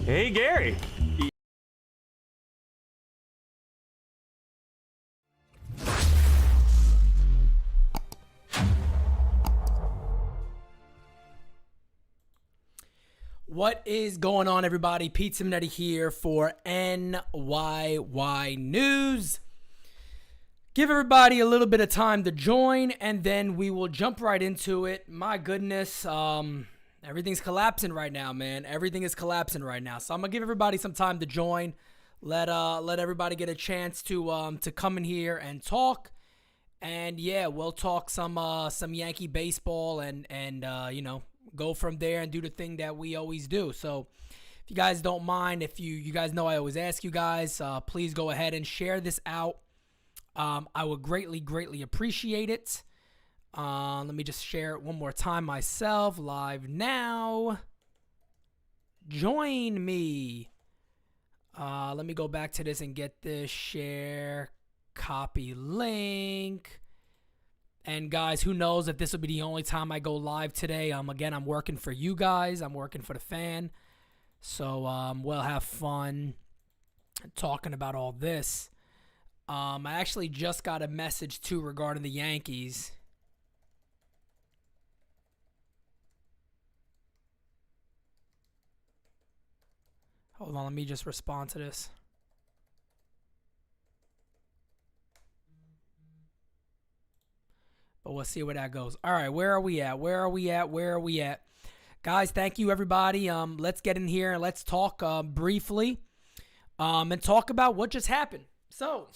Hey, Gary. What is going on, everybody? Pete Simonetti here for NYY News. Give everybody a little bit of time to join, and then we will jump right into it. My goodness, everything's collapsing right now, man. Everything is collapsing right now. So I'm gonna give everybody some time to join. Let everybody get a chance to come in here and talk. And yeah, we'll talk some Yankee baseball and go from there and do the thing that we always do. So if you guys don't mind, if you guys know I always ask you guys, please go ahead and share this out. I would greatly appreciate it. Let me just share it one more time myself, live now. Join me. Let me go back to this and get this share, copy link. And guys, who knows if this will be the only time I go live today. Again, I'm working for you guys. I'm working for the fan. So we'll have fun talking about all this. I actually just got a message too regarding the Yankees. Hold on, let me just respond to this. But we'll see where that goes. All right, where are we at? Guys, thank you, everybody. Let's get in here and let's talk briefly and talk about what just happened. So,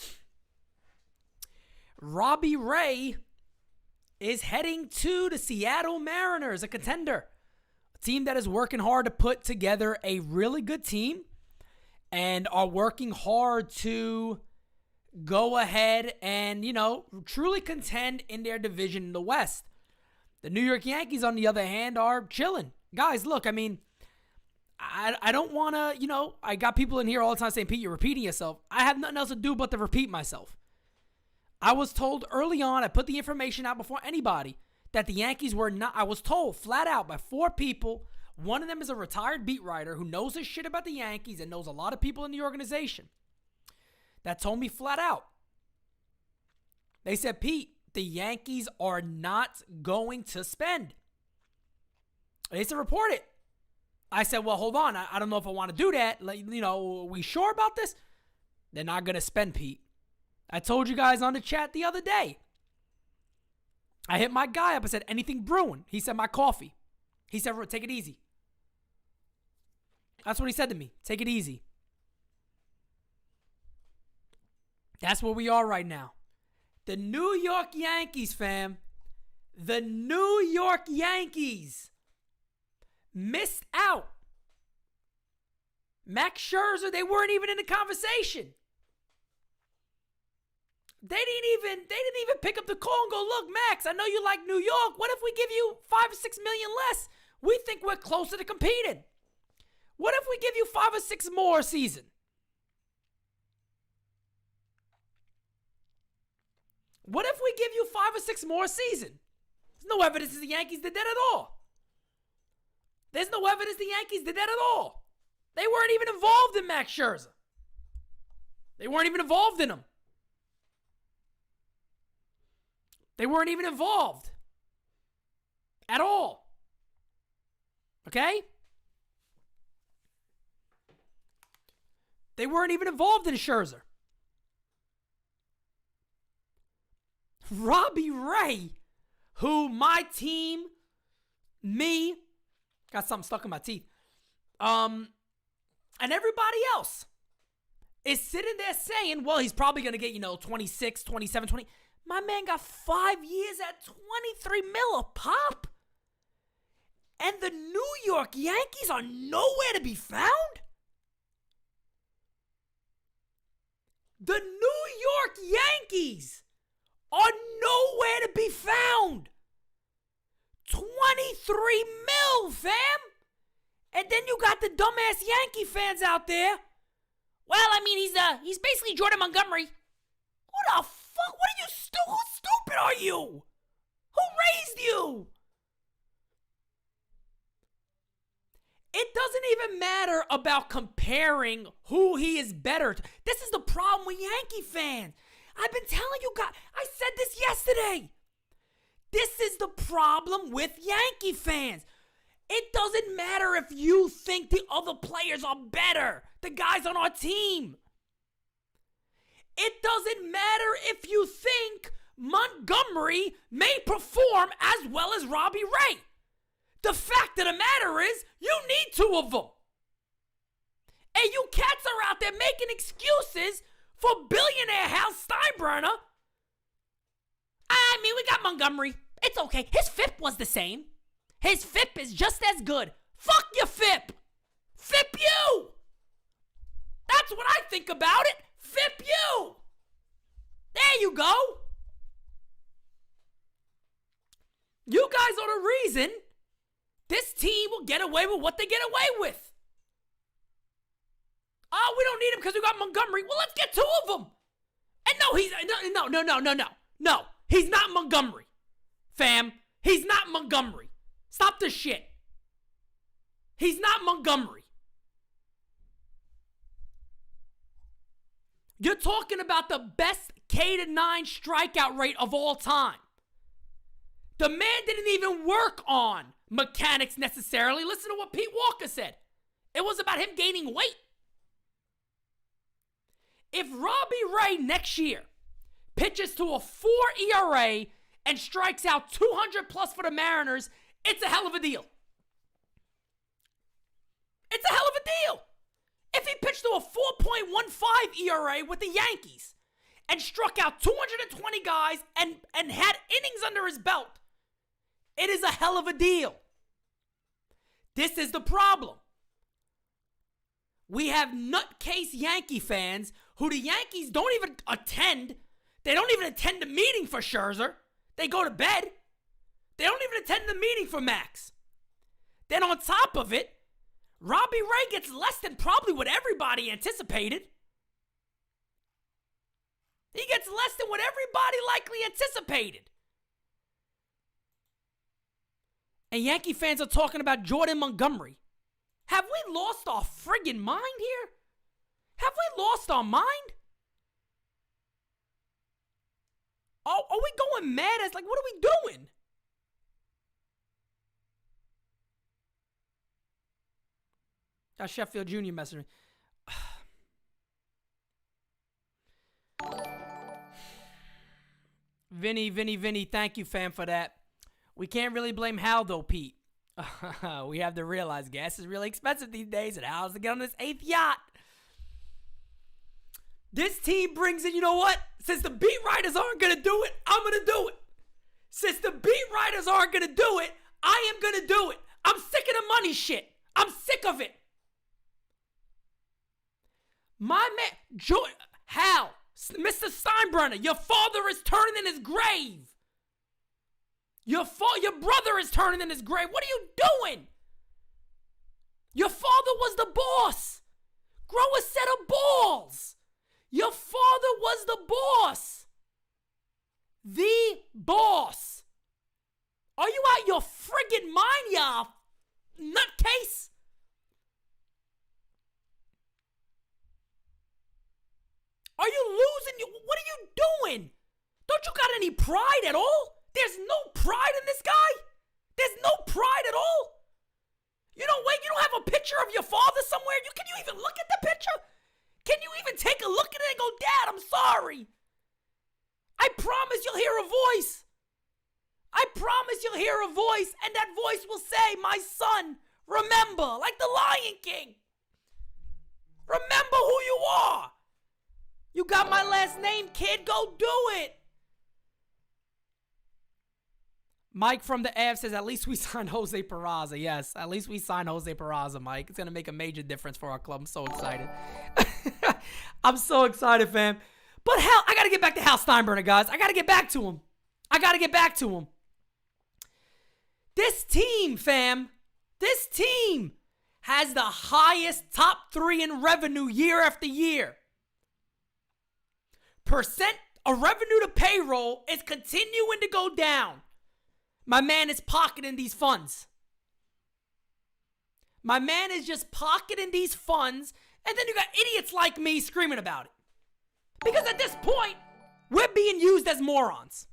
Robbie Ray is heading to the Seattle Mariners, a contender. A team that is working hard to put together a really good team and are working hard to go ahead and, truly contend in their division in the West. The New York Yankees, on the other hand, are chilling. Guys, look, I mean, I don't want to, I got people in here all the time saying, Pete, you're repeating yourself. I have nothing else to do but to repeat myself. I was told early on, I put the information out before anybody, that the Yankees were not, I was told flat out by 4 people. One of them is a retired beat writer who knows his shit about the Yankees and knows a lot of people in the organization. That told me flat out. They said, Pete, the Yankees are not going to spend. They said, report it. I said, well, hold on. I don't know if I want to do that. Are we sure about this? They're not going to spend, Pete. I told you guys on the chat the other day. I hit my guy up. I said, anything brewing? He said, my coffee. He said, take it easy. That's what he said to me. Take it easy. That's where we are right now. The New York Yankees, fam. The New York Yankees missed out. Max Scherzer, they weren't even in the conversation. They didn't even pick up the call and go, look, Max, I know you like New York. What if we give you $5 or $6 million less? We think we're closer to competing. What if we give you 5 or 6 more a season? What if we give you 5 or 6 more a season? There's no evidence the Yankees did that at all. There's no evidence the Yankees did that at all. They weren't even involved in Max Scherzer. They weren't even involved in him. They weren't even involved at all. Okay? They weren't even involved in Scherzer. Robbie Ray, who my team, me, got something stuck in my teeth, and everybody else is sitting there saying, well, he's probably going to get, 26, 27, 20. My man got 5 years at $23 million a pop. And the New York Yankees are nowhere to be found? The New York Yankees are nowhere to be found. 23 mil, fam. And then you got the dumbass Yankee fans out there. Well, I mean, he's basically Jordan Montgomery. Who the fuck? What are you How stupid are you? Who raised you? It doesn't even matter about comparing who he is better to. This is the problem with Yankee fans. I've been telling you guys. I said this yesterday. This is the problem with Yankee fans. It doesn't matter if you think the other players are better, the guys on our team. It doesn't matter if you think Montgomery may perform as well as Robbie Ray. The fact of the matter is, you need two of them. And you cats are out there making excuses for billionaire Hal Steinbrenner. I mean, we got Montgomery. It's okay. His FIP was the same. His FIP is just as good. Fuck your FIP. FIP you. That's what I think about it. FIP you. There you go. You guys are the reason this team will get away with what they get away with. Oh, we don't need him because we got Montgomery. Well, let's get two of them. And no, he's not Montgomery. Fam, he's not Montgomery. Stop this shit. He's not Montgomery. You're talking about the best K-9 strikeout rate of all time. The man didn't even work on mechanics necessarily. Listen to what Pete Walker said. It was about him gaining weight. If Robbie Ray next year pitches to a 4 ERA and strikes out 200 plus for the Mariners, it's a hell of a deal. It's a hell of a deal. If he pitched to a 4.15 ERA with the Yankees and struck out 220 guys and had innings under his belt, it is a hell of a deal. This is the problem. We have nutcase Yankee fans who the Yankees don't even attend. They don't even attend the meeting for Scherzer. They go to bed. They don't even attend the meeting for Max. Then on top of it, Robbie Ray gets less than probably what everybody anticipated. He gets less than what everybody likely anticipated. And Yankee fans are talking about Jordan Montgomery. Have we lost our friggin' mind here? Have we lost our mind? Are we going mad as, like, what are we doing? Got Sheffield Jr. messaging me. Vinny, thank you, fam, for that. We can't really blame Hal, though, Pete. We have to realize gas is really expensive these days, and Hal has to get on this 8th yacht. This team brings in, you know what? Since the beat writers aren't going to do it, I'm going to do it. Since the beat writers aren't going to do it, I am going to do it. I'm sick of the money shit. I'm sick of it. My man, Hal, Mr. Steinbrenner, your father is turning in his grave. Your brother is turning in his grave. What are you doing? Your father was the boss. Grow a set of balls. Your father was the boss. The boss. Are you out your friggin' mind, y'all? Nutcase? Are you losing? What are you doing? Don't you got any pride at all? There's no pride in this guy? There's no pride at all? You don't have a picture of your father somewhere? Can you even look at the picture? Can you even take a look at it and go, Dad, I'm sorry. I promise you'll hear a voice. I promise you'll hear a voice, and that voice will say, my son, remember, like the Lion King. Remember who you are. You got my last name, kid. Go do it. Mike from the Av says, at least we signed Jose Peraza. Yes, at least we signed Jose Peraza, Mike. It's going to make a major difference for our club. I'm so excited. I'm so excited, fam. But I got to get back to Hal Steinbrenner, guys. I got to get back to him. This team, fam, this team has the highest top 3 in revenue year after year. Percent of revenue to payroll is continuing to go down. My man is pocketing these funds. My man is just pocketing these funds, and then you got idiots like me screaming about it. Because at this point, we're being used as morons.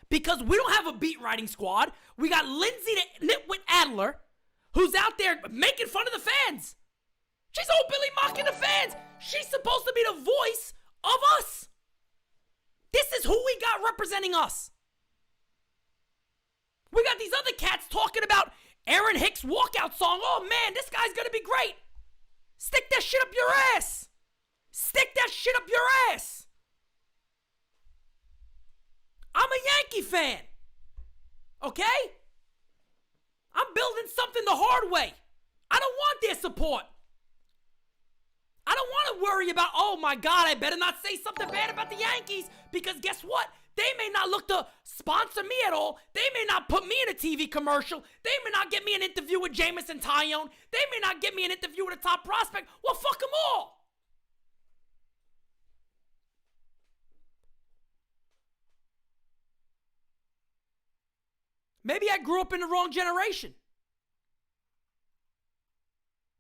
Because we don't have a beat writing squad. We got Lindsay the Nitwit Adler, who's out there making fun of the fans. She's openly mocking the fans. She's supposed to be the voice of us. This is who we got representing us. We got these other cats talking about Aaron Hicks' walkout song. Oh man, this guy's gonna be great. Stick that shit up your ass. Stick that shit up your ass. I'm a Yankee fan. Okay? I'm building something the hard way. I don't want their support. I don't want to worry about, oh my God, I better not say something bad about the Yankees, because guess what? They may not look to sponsor me at all. They may not put me in a TV commercial. They may not get me an interview with Jameson Taillon. They may not get me an interview with a top prospect. Well, fuck them all. Maybe I grew up in the wrong generation.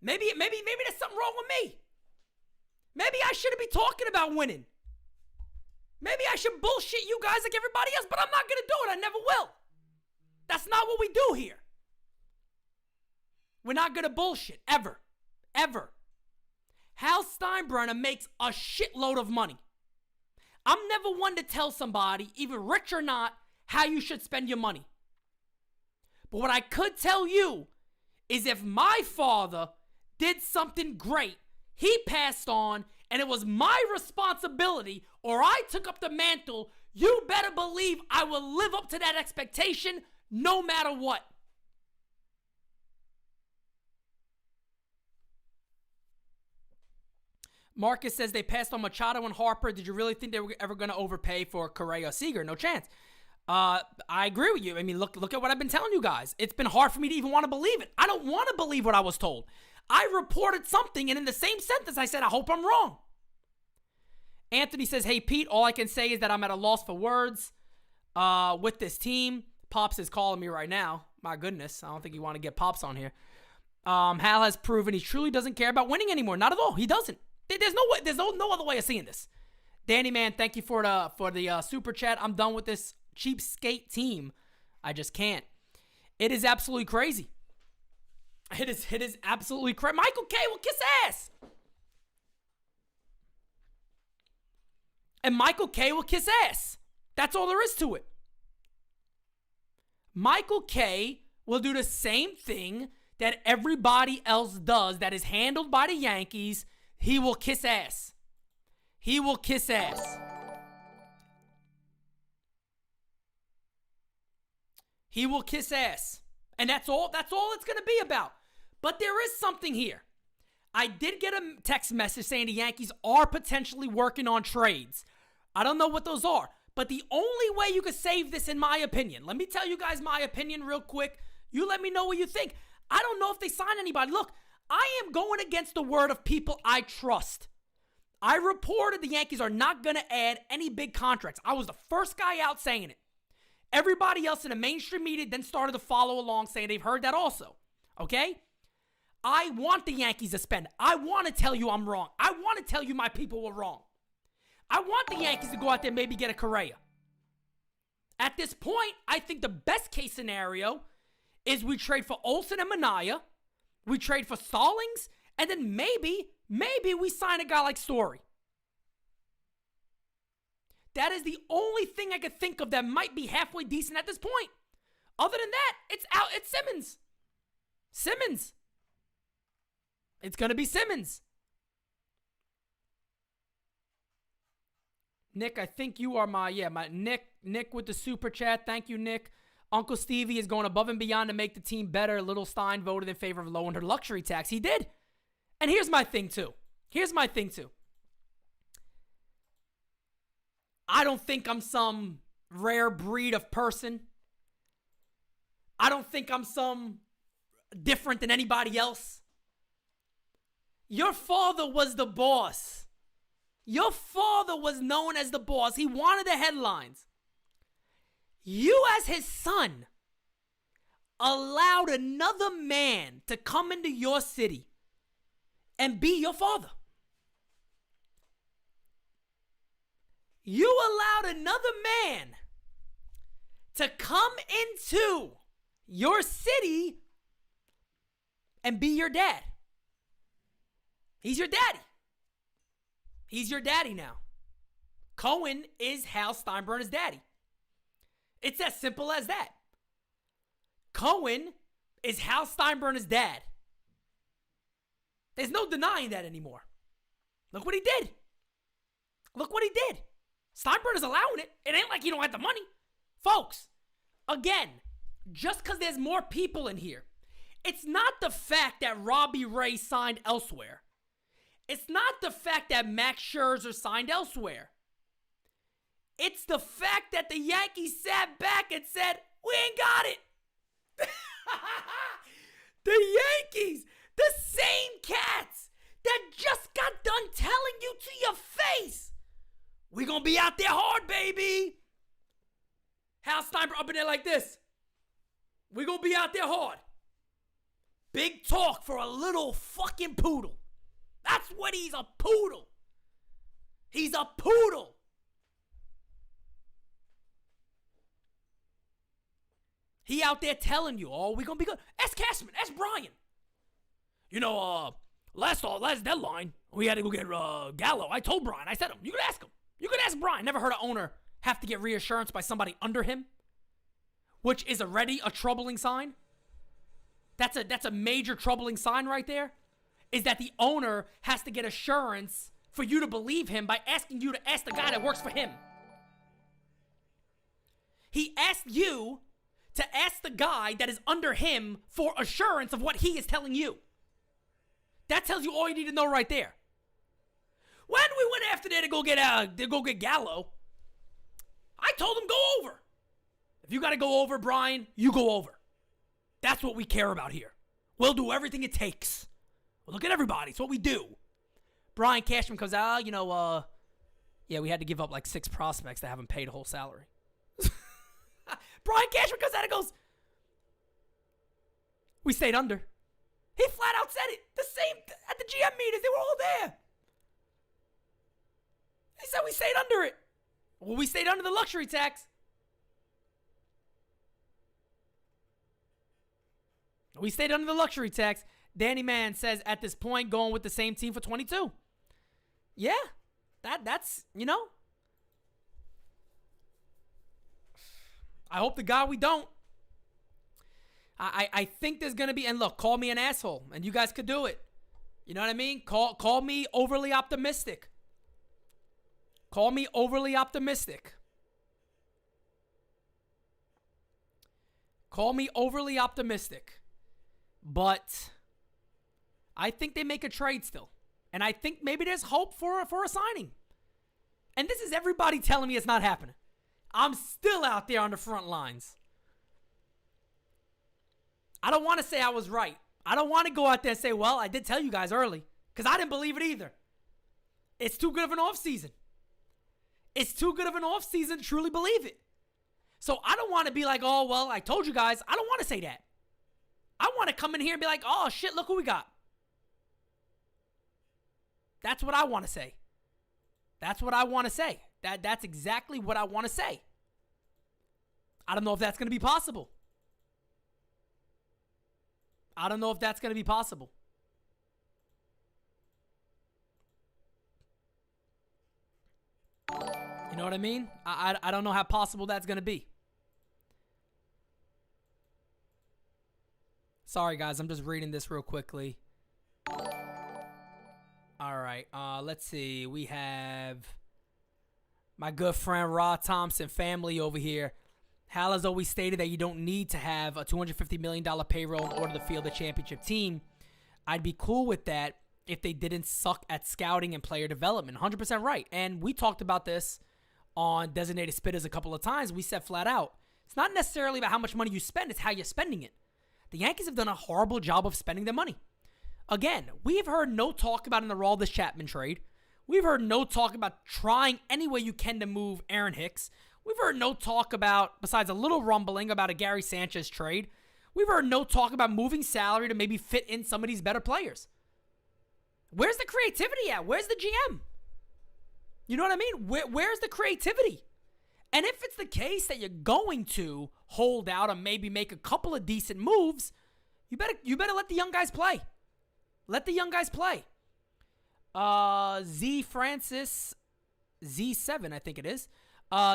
Maybe there's something wrong with me. Maybe I shouldn't be talking about winning. Maybe I should bullshit you guys like everybody else, but I'm not going to do it. I never will. That's not what we do here. We're not going to bullshit, ever. Ever. Hal Steinbrenner makes a shitload of money. I'm never one to tell somebody, even rich or not, how you should spend your money. But what I could tell you is if my father did something great, he passed on, and it was my responsibility, or I took up the mantle, you better believe I will live up to that expectation no matter what. Marcus says they passed on Machado and Harper. Did you really think they were ever going to overpay for Correa or Seager? No chance. I agree with you. I mean, look at what I've been telling you guys. It's been hard for me to even want to believe it. I don't want to believe what I was told. I reported something, and in the same sentence, I said, I hope I'm wrong. Anthony says, hey, Pete, all I can say is that I'm at a loss for words with this team. Pops is calling me right now. My goodness, I don't think you want to get Pops on here. Hal has proven he truly doesn't care about winning anymore. Not at all. He doesn't. There's no way. There's no other way of seeing this. Danny, man, thank you for the super chat. I'm done with this cheapskate team. I just can't. It is absolutely crazy. It is absolutely crazy. Michael K will kiss ass. And Michael K will kiss ass. That's all there is to it. Michael K will do the same thing that everybody else does that is handled by the Yankees. He will kiss ass. He will kiss ass. He will kiss ass. And that's all it's going to be about. But there is something here. I did get a text message saying the Yankees are potentially working on trades. I don't know what those are. But the only way you could save this, in my opinion, let me tell you guys my opinion real quick. You let me know what you think. I don't know if they sign anybody. Look, I am going against the word of people I trust. I reported the Yankees are not going to add any big contracts. I was the first guy out saying it. Everybody else in the mainstream media then started to follow along saying they've heard that also. Okay? I want the Yankees to spend. I want to tell you I'm wrong. I want to tell you my people were wrong. I want the Yankees to go out there and maybe get a Correa. At this point, I think the best case scenario is we trade for Olsen and Minaya, we trade for Stallings, and then maybe we sign a guy like Story. That is the only thing I could think of that might be halfway decent at this point. Other than that, it's Simmons. Simmons. It's going to be Simmons. Nick, I think you are my Nick with the super chat. Thank you, Nick. Uncle Stevie is going above and beyond to make the team better. Little Stein voted in favor of lowering her luxury tax. He did. And here's my thing, too. I don't think I'm some rare breed of person. I don't think I'm some different than anybody else. Your father was the boss. Your father was known as the boss. He wanted the headlines. You as his son allowed another man to come into your city and be your father. You allowed another man to come into your city and be your dad. He's your daddy. He's your daddy now. Cohen is Hal Steinbrenner's daddy. It's as simple as that. Cohen is Hal Steinbrenner's dad. There's no denying that anymore. Look what he did. Look what he did. Steinbrenner's allowing it. It ain't like he don't have the money. Folks, again, just because there's more people in here, it's not the fact that Robbie Ray signed elsewhere. It's not the fact that Max Scherzer signed elsewhere. It's the fact that the Yankees sat back and said, we ain't got it. The Yankees, the same cats that just got done telling you to your face, we gonna be out there hard, baby. Hal Steinbrenner up in there like this. We gonna be out there hard. Big talk for a little fucking poodle. That's what he's, a poodle. He's a poodle. He out there telling you, oh, we gonna be good. Ask Cashman, ask Brian. You know, last deadline, we had to go get Gallo. I told Brian, I said him, you could ask him. You could ask Brian. Never heard an owner have to get reassurance by somebody under him, which is already a troubling sign. That's a major troubling sign right there, is that the owner has to get assurance for you to believe him by asking you to ask the guy that works for him. He asked you to ask the guy that is under him for assurance of what he is telling you. That tells you all you need to know right there. When we went after there to go get Gallo, I told him go over. If you got to go over, Brian, you go over. That's what we care about here. We'll do everything it takes. We'll look at everybody. It's what we do. Brian Cashman comes out, yeah, we had to give up like 6 prospects that haven't paid a whole salary. Brian Cashman comes out and goes, we stayed under. He flat out said it. The same at the GM meetings. They were all there. He said we stayed under it. Well, we stayed under the luxury tax. We stayed under the luxury tax. Danny Mann says at this point, going with the same team for 22. Yeah, that's. I hope to God we don't. I think there's going to be, and look, call me an asshole, and you guys could do it. You know what I mean? Call me overly optimistic. Call me overly optimistic. Call me overly optimistic. But I think they make a trade still. And I think maybe there's hope for a signing. And this is everybody telling me it's not happening. I'm still out there on the front lines. I don't want to say I was right. I don't want to go out there and say, well, I did tell you guys early. Because I didn't believe it either. It's too good of an offseason. It's too good of an offseason to truly believe it. So I don't want to be like, oh, well, I told you guys. I don't want to say that. I want to come in here and be like, oh, shit, look who we got. That's what I want to say. That's what I want to say. That's exactly what I want to say. I don't know if that's going to be possible. I don't know if that's going to be possible. You know what I mean? I don't know how possible that's going to be. Sorry, guys. I'm just reading this real quickly. All right. Let's see. We have my good friend Rod Thompson family over here. Hal has always stated that you don't need to have a $250 million payroll in order to field a championship team. I'd be cool with that if they didn't suck at scouting and player development. 100% right. And we talked about this on Designated Spittaz a couple of times. We said flat out, it's not necessarily about how much money you spend, it's how you're spending it. The Yankees have done a horrible job of spending their money. Again, we've heard no talk about in the Aroldis Chapman trade. We've heard no talk about trying any way you can to move Aaron Hicks. We've heard no talk about, besides a little rumbling, about a Gary Sanchez trade. We've heard no talk about moving salary to maybe fit in some of these better players. Where's the creativity at? Where's the GM? You know what I mean? Where's the creativity? And if it's the case that you're going to hold out and maybe make a couple of decent moves, you better let the young guys play. Let the young guys play. Z7, I think it is.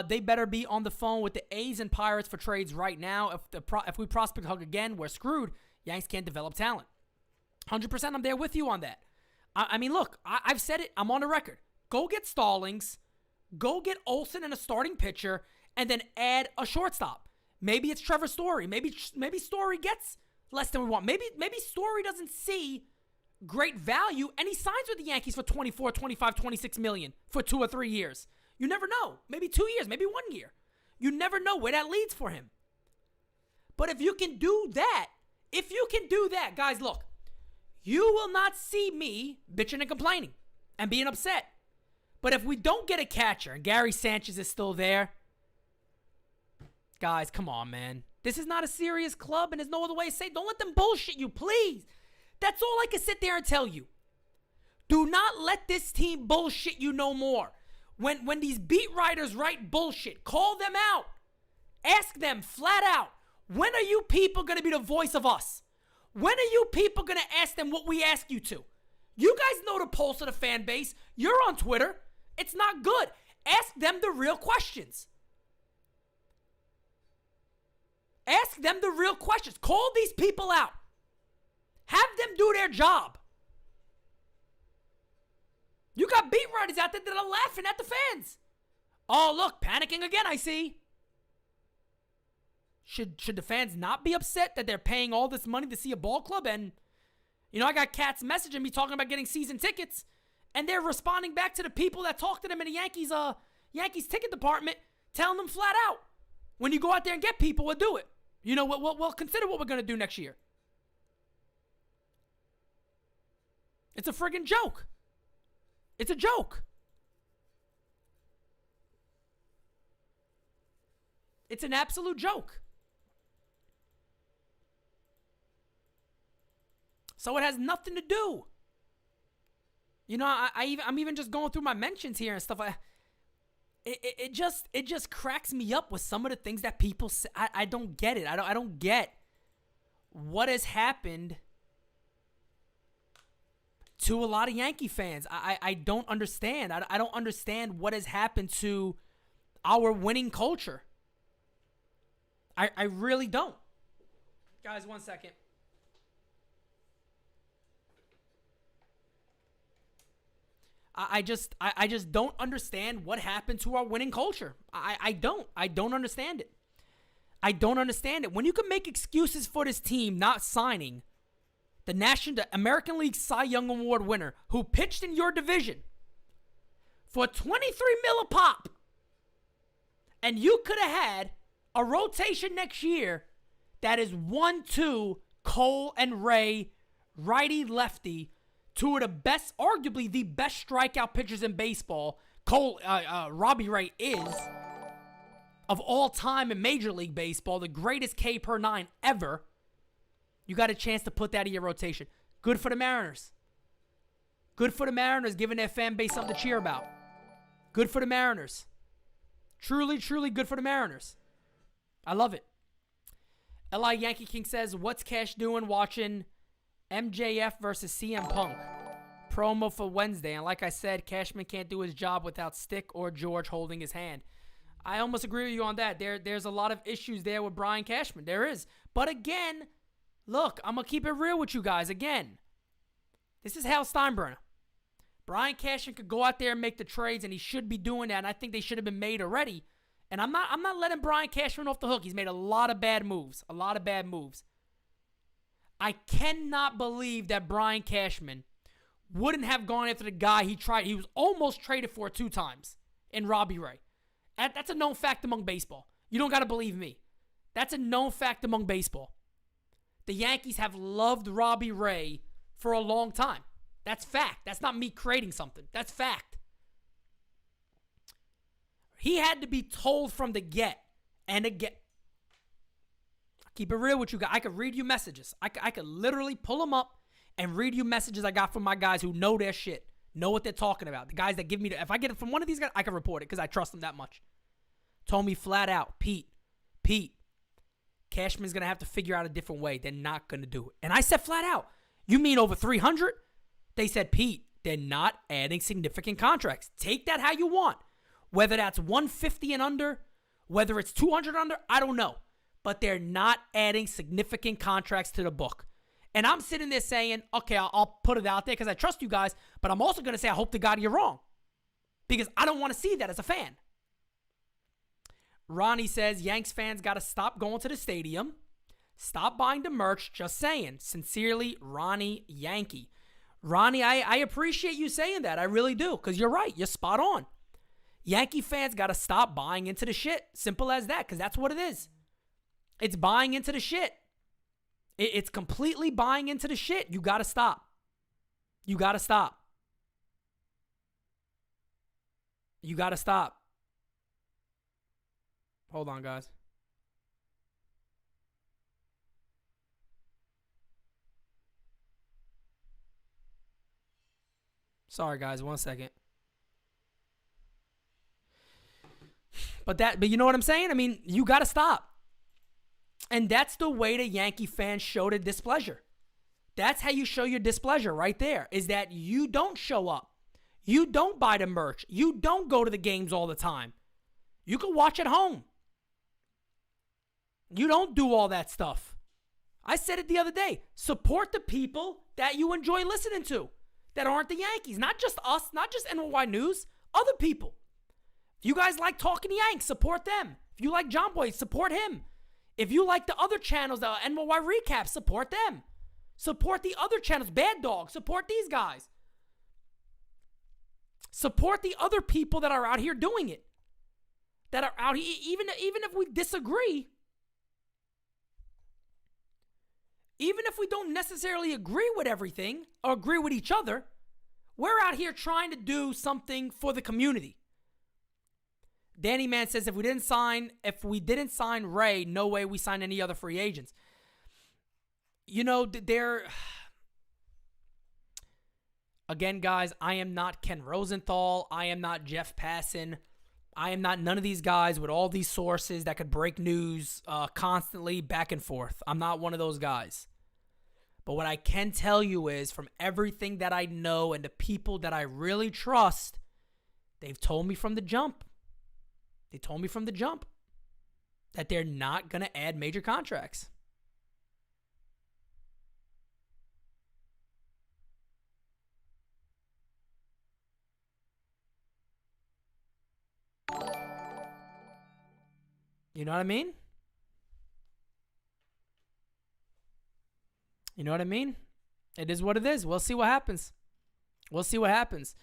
They better be on the phone with the A's and Pirates for trades right now. If we prospect hug again, we're screwed. Yanks can't develop talent. 100% I'm there with you on that. I mean, look, I've said it. I'm on the record. Go get Stallings. Go get Olsen and a starting pitcher, and then add a shortstop. Maybe it's Trevor Story. Maybe Story gets less than we want. Maybe Story doesn't see great value, and he signs with the Yankees for 24, 25, 26 million for 2 or 3 years. You never know. Maybe 2 years, maybe 1 year. You never know where that leads for him. But if you can do that, guys, look, you will not see me bitching and complaining and being upset. But if we don't get a catcher and Gary Sanchez is still there, guys, come on, man. This is not a serious club, and there's no other way to say it. Don't let them bullshit you, please. That's all I can sit there and tell you. Do not let this team bullshit you no more. When these beat writers write bullshit, call them out. Ask them flat out, when are you people going to be the voice of us? When are you people going to ask them what we ask you to? You guys know the pulse of the fan base. You're on Twitter. It's not good. Ask them the real questions. Ask them the real questions. Call these people out. Have them do their job. You got beat writers out there that are laughing at the fans. Oh, look, panicking again, I see. Should the fans not be upset that they're paying all this money to see a ball club? And, I got cats messaging me talking about getting season tickets, and they're responding back to the people that talk to them in the Yankees ticket department, telling them flat out, when you go out there and get people, we'll do it. We'll consider what we're going to do next year. It's a friggin' joke. It's a joke. It's an absolute joke. So it has nothing to do. I'm even just going through my mentions here and stuff. It just cracks me up with some of the things that people say. I don't get it. I don't get what has happened to a lot of Yankee fans. I don't understand. I don't understand what has happened to our winning culture. I really don't. Guys, 1 second. I just don't understand what happened to our winning culture. I don't understand it. I don't understand it. When you can make excuses for this team not signing the American League Cy Young Award winner who pitched in your division for $23 million a pop, and you could have had a rotation next year that is 1-2 Cole and Ray, righty lefty, two of the best, arguably the best strikeout pitchers in baseball. Robbie Ray is, of all time in Major League Baseball, the greatest K per 9 ever. You got a chance to put that in your rotation. Good for the Mariners. Good for the Mariners, giving their fan base something to cheer about. Good for the Mariners. Truly, truly good for the Mariners. I love it. L.I. Yankee King says, what's Cash doing watching MJF versus CM Punk? Promo for Wednesday. And like I said, Cashman can't do his job without Stick or George holding his hand. I almost agree with you on that. There's a lot of issues there with Brian Cashman. There is. But again, look, I'm going to keep it real with you guys. Again, this is Hal Steinbrenner. Brian Cashman could go out there and make the trades, and he should be doing that, and I think they should have been made already. And I'm not letting Brian Cashman off the hook. He's made a lot of bad moves. I cannot believe that Brian Cashman wouldn't have gone after the guy he was almost traded for 2 times in Robbie Ray. That's a known fact among baseball. You don't got to believe me. That's a known fact among baseball. The Yankees have loved Robbie Ray for a long time. That's fact. That's not me creating something. That's fact. He had to be told from the get and again. Keep it real with you guys. I could read you messages. I could literally pull them up and read you messages I got from my guys who know their shit, know what they're talking about. The guys that give me, if I get it from one of these guys, I can report it because I trust them that much. Told me flat out, Pete, Cashman's going to have to figure out a different way. They're not going to do it. And I said flat out, you mean over 300? They said, Pete, they're not adding significant contracts. Take that how you want. Whether that's 150 and under, whether it's 200 under, I don't know. But they're not adding significant contracts to the book. And I'm sitting there saying, okay, I'll put it out there because I trust you guys. But I'm also going to say, I hope to God you're wrong. Because I don't want to see that as a fan. Ronnie says, Yanks fans got to stop going to the stadium. Stop buying the merch. Just saying. Sincerely, Ronnie Yankee. Ronnie, I appreciate you saying that. I really do. Because you're right. You're spot on. Yankee fans got to stop buying into the shit. Simple as that. Because that's what it is. It's buying into the shit. It's completely buying into the shit. You got to stop. You got to stop. You got to stop. Hold on, guys. Sorry, guys. 1 second. But you know what I'm saying? I mean, you got to stop. And that's the way the Yankee fans show their displeasure. That's how you show your displeasure right there, is that you don't show up. You don't buy the merch. You don't go to the games all the time. You can watch at home. You don't do all that stuff. I said it the other day. Support the people that you enjoy listening to that aren't the Yankees. Not just us, not just NY News, other people. If you guys like talking Yanks, support them. If you like John Boy, support him. If you like the other channels, the NY Recap, support them. Support the other channels, Bad Dog, support these guys. Support the other people that are out here doing it. That are out here, even if we disagree, even if we don't necessarily agree with everything or agree with each other, we're out here trying to do something for the community. Danny Man says, if we didn't sign Ray, no way we sign any other free agents. You know, again, guys, I am not Ken Rosenthal. I am not Jeff Passan. I am not none of these guys with all these sources that could break news constantly back and forth. I'm not one of those guys. But what I can tell you is, from everything that I know and the people that I really trust, they've told me from the jump. They told me from the jump that they're not going to add major contracts. You know what I mean? You know what I mean? It is what it is. We'll see what happens. We'll see what happens.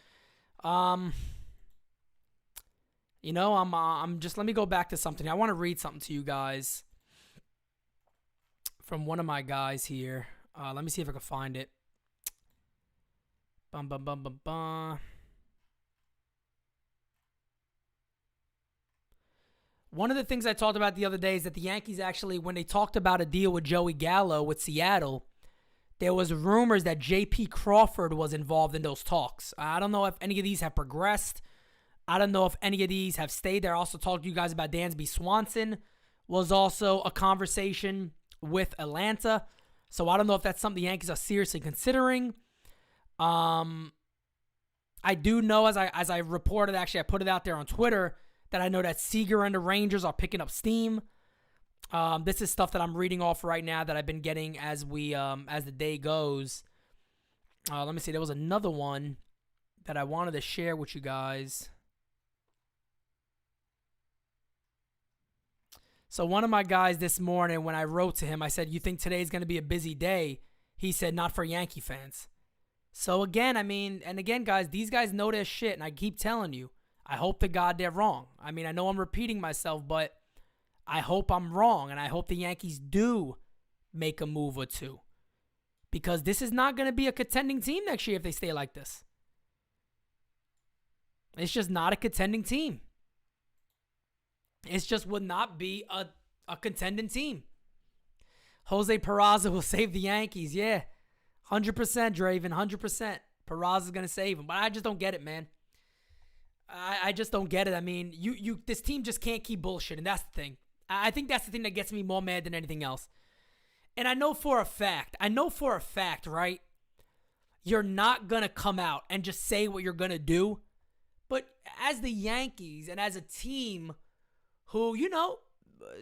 You know, I'm just, let me go back to something. I want to read something to you guys from one of my guys here. Let me see if I can find it. Bum, bum, bum, bum, bum. One of the things I talked about the other day is that the Yankees actually, when they talked about a deal with Joey Gallo with Seattle, there was rumors that J.P. Crawford was involved in those talks. I don't know if any of these have progressed. I don't know if any of these have stayed there. I also talked to you guys about Dansby Swanson was also a conversation with Atlanta. So I don't know if that's something the Yankees are seriously considering. I do know, as I reported, actually, I put it out there on Twitter, that I know that Seager and the Rangers are picking up steam. This is stuff that I'm reading off right now that I've been getting as the day goes. Let me see. There was another one that I wanted to share with you guys. So one of my guys this morning, when I wrote to him, I said, you think today's going to be a busy day? He said, not for Yankee fans. So again, I mean, and again, guys, these guys know their shit, and I keep telling you, I hope to God they're wrong. I mean, I know I'm repeating myself, but I hope I'm wrong, and I hope the Yankees do make a move or two. Because this is not going to be a contending team next year if they stay like this. It's just not a contending team. It just would not be a contending team. Jose Peraza will save the Yankees. Yeah, 100%, Draven, 100%. Peraza's going to save him. But I just don't get it, man. I just don't get it. I mean, this team just can't keep bullshitting. That's the thing. I think that's the thing that gets me more mad than anything else. And I know for a fact, right? You're not going to come out and just say what you're going to do. But as the Yankees and as a team who,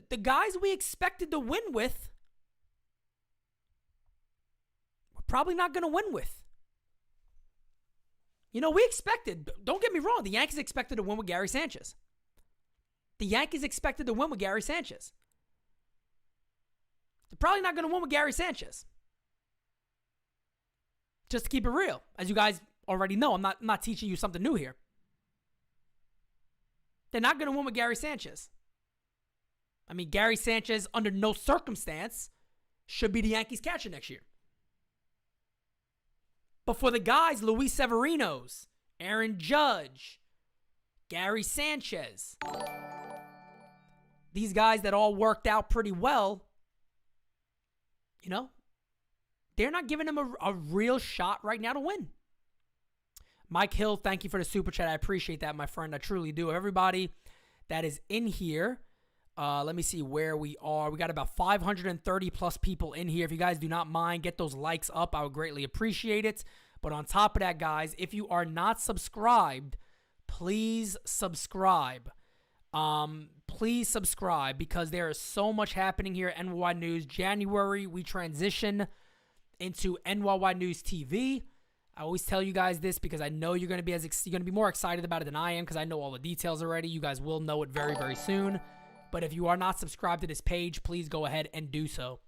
the guys we expected to win with, we're probably not going to win with. We expected, don't get me wrong, the Yankees expected to win with Gary Sanchez. They're probably not going to win with Gary Sanchez. Just to keep it real. As you guys already know, I'm not teaching you something new here. They're not going to win with Gary Sanchez. I mean, Gary Sanchez, under no circumstance, should be the Yankees catcher next year. But for the guys, Luis Severinos, Aaron Judge, Gary Sanchez, these guys that all worked out pretty well, they're not giving them a real shot right now to win. Mike Hill, thank you for the super chat. I appreciate that, my friend. I truly do. Everybody that is in here, let me see where we are. We got about 530 plus people in here. If you guys do not mind, get those likes up. I would greatly appreciate it. But on top of that, guys, if you are not subscribed, please subscribe. Please subscribe because there is so much happening here at NYY News. January, we transition into NYY News TV. I always tell you guys this because I know you're going to be more excited about it than I am because I know all the details already. You guys will know it very, very soon. But if you are not subscribed to this page, please go ahead and do so.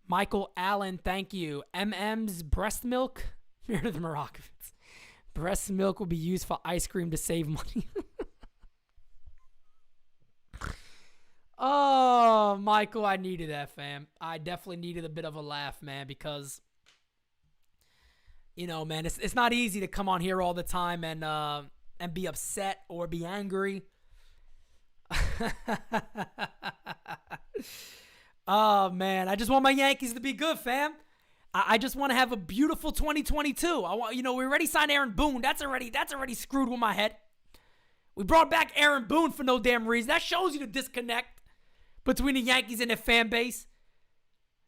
Michael Allen, thank you. MM's breast milk. Meredith Morakovitz. Breast milk will be used for ice cream to save money. Oh, Michael, I needed that, fam. I definitely needed a bit of a laugh, man, because, man, it's not easy to come on here all the time and be upset or be angry. Oh, man, I just want my Yankees to be good, fam. I just want to have a beautiful 2022. We already signed Aaron Boone. That's already screwed with my head. We brought back Aaron Boone for no damn reason. That shows you the disconnect between the Yankees and their fan base.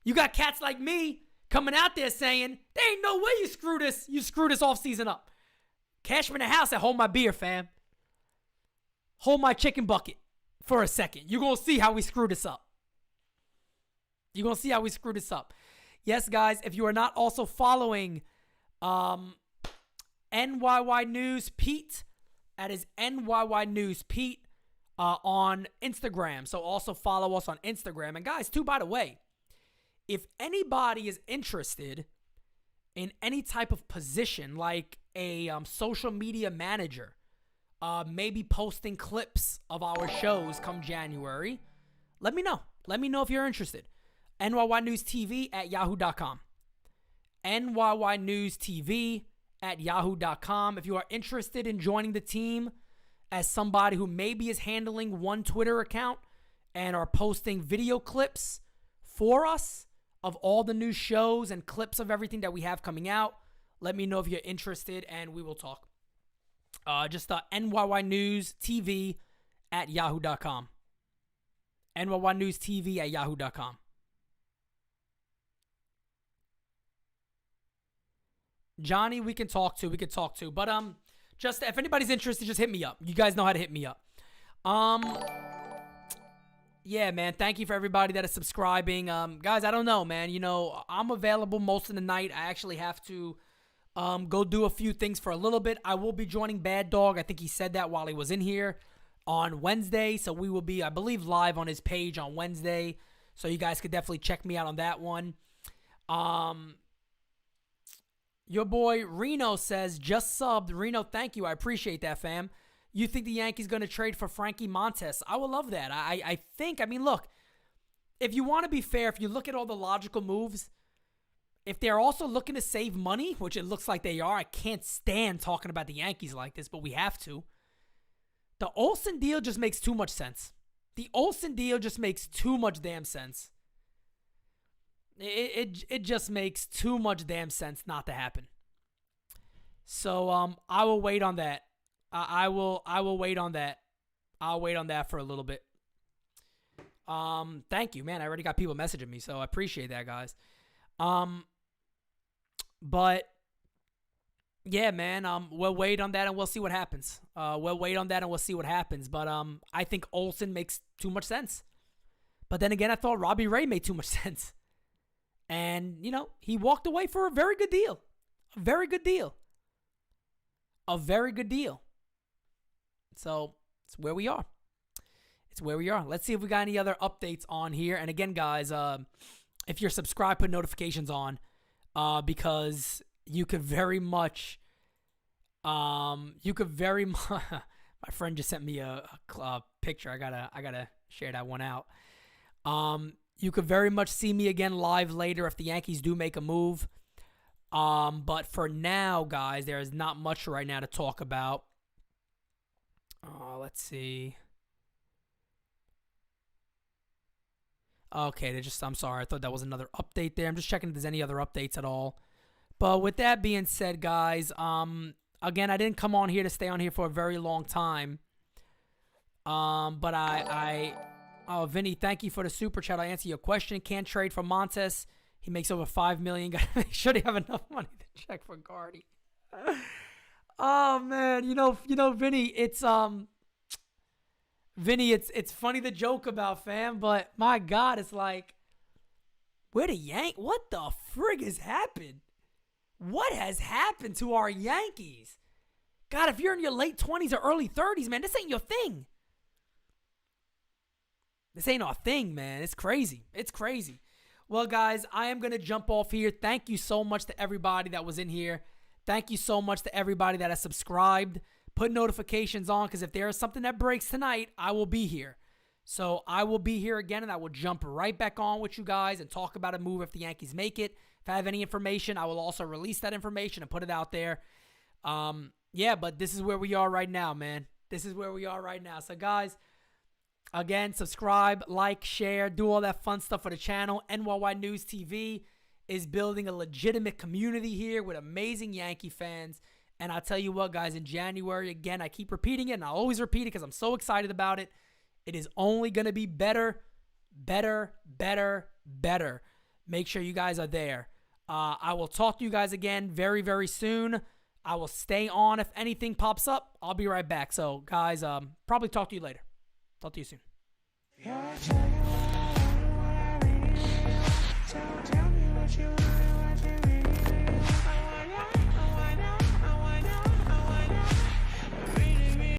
You got cats like me coming out there saying, there ain't no way you screw this offseason up. Cash me in the house and hold my beer, fam. Hold my chicken bucket for a second. You're going to see how we screw this up. Yes, guys, if you are not also following NYY News Pete, that is NYY News Pete on Instagram. So also follow us on Instagram. And guys, too, by the way, if anybody is interested in any type of position like a social media manager, maybe posting clips of our shows come January, let me know. Let me know if you're interested. NYY News TV at yahoo.com. NYY News TV at yahoo.com. If you are interested in joining the team as somebody who maybe is handling one Twitter account and are posting video clips for us of all the new shows and clips of everything that we have coming out, let me know if you're interested and we will talk. Just NYY News TV at yahoo.com. NYY News TV at yahoo.com. Johnny, we can talk to. But just if anybody's interested, just hit me up. You guys know how to hit me up. Yeah, man. Thank you for everybody that is subscribing. Guys, I don't know, man. I'm available most of the night. I actually have to go do a few things for a little bit. I will be joining Bad Dog. I think he said that while he was in here on Wednesday. So we will be, I believe, live on his page on Wednesday. So you guys could definitely check me out on that one. Your boy Reno says, just subbed. Reno, thank you. I appreciate that, fam. You think the Yankees going to trade for Frankie Montes? I would love that. I mean, look, if you want to be fair, if you look at all the logical moves, if they're also looking to save money, which it looks like they are, I can't stand talking about the Yankees like this, but we have to. The Olsen deal just makes too much sense. The Olsen deal just makes too much damn sense. It just makes too much damn sense not to happen. So I will wait on that. I will wait on that. I'll wait on that for a little bit. Thank you, man. I already got people messaging me, so I appreciate that, guys. But yeah, man. We'll wait on that and we'll see what happens. But I think Olsen makes too much sense. But then again, I thought Robbie Ray made too much sense. And, he walked away for a very good deal. A very good deal. So, it's where we are. Let's see if we got any other updates on here. And again, guys, if you're subscribed, put notifications on. Because you could very much... my friend just sent me a picture. I gotta share that one out. You could very much see me again live later if the Yankees do make a move. But for now, guys, there is not much right now to talk about. Let's see. Okay, I'm sorry. I thought that was another update there. I'm just checking if there's any other updates at all. But with that being said, guys, again, I didn't come on here to stay on here for a very long time. But Oh, Vinny, thank you for the super chat. I'll answer your question. Can't trade for Montes. He makes over $5 million. Gotta make sure they have enough money to check for Gardy. Oh man, Vinny, it's funny to joke about, fam, but my God, it's like, what the frig has happened? What has happened to our Yankees? God, if you're in your late 20s or early 30s, man, this ain't your thing. This ain't our thing, man. It's crazy. Well, guys, I am going to jump off here. Thank you so much to everybody that was in here. Thank you so much to everybody that has subscribed. Put notifications on, because if there is something that breaks tonight, I will be here. So I will be here again, and I will jump right back on with you guys and talk about a move if the Yankees make it. If I have any information, I will also release that information and put it out there. Yeah, but this is where we are right now, man. So, guys, again, subscribe, like, share, do all that fun stuff for the channel. NYY News TV is building a legitimate community here with amazing Yankee fans. And I'll tell you what, guys, in January, again, I keep repeating it, and I'll always repeat it because I'm so excited about it. It is only going to be better. Make sure you guys are there. I will talk to you guys again very, very soon. I will stay on. If anything pops up, I'll be right back. So, guys, probably talk to you later. Talk to you soon.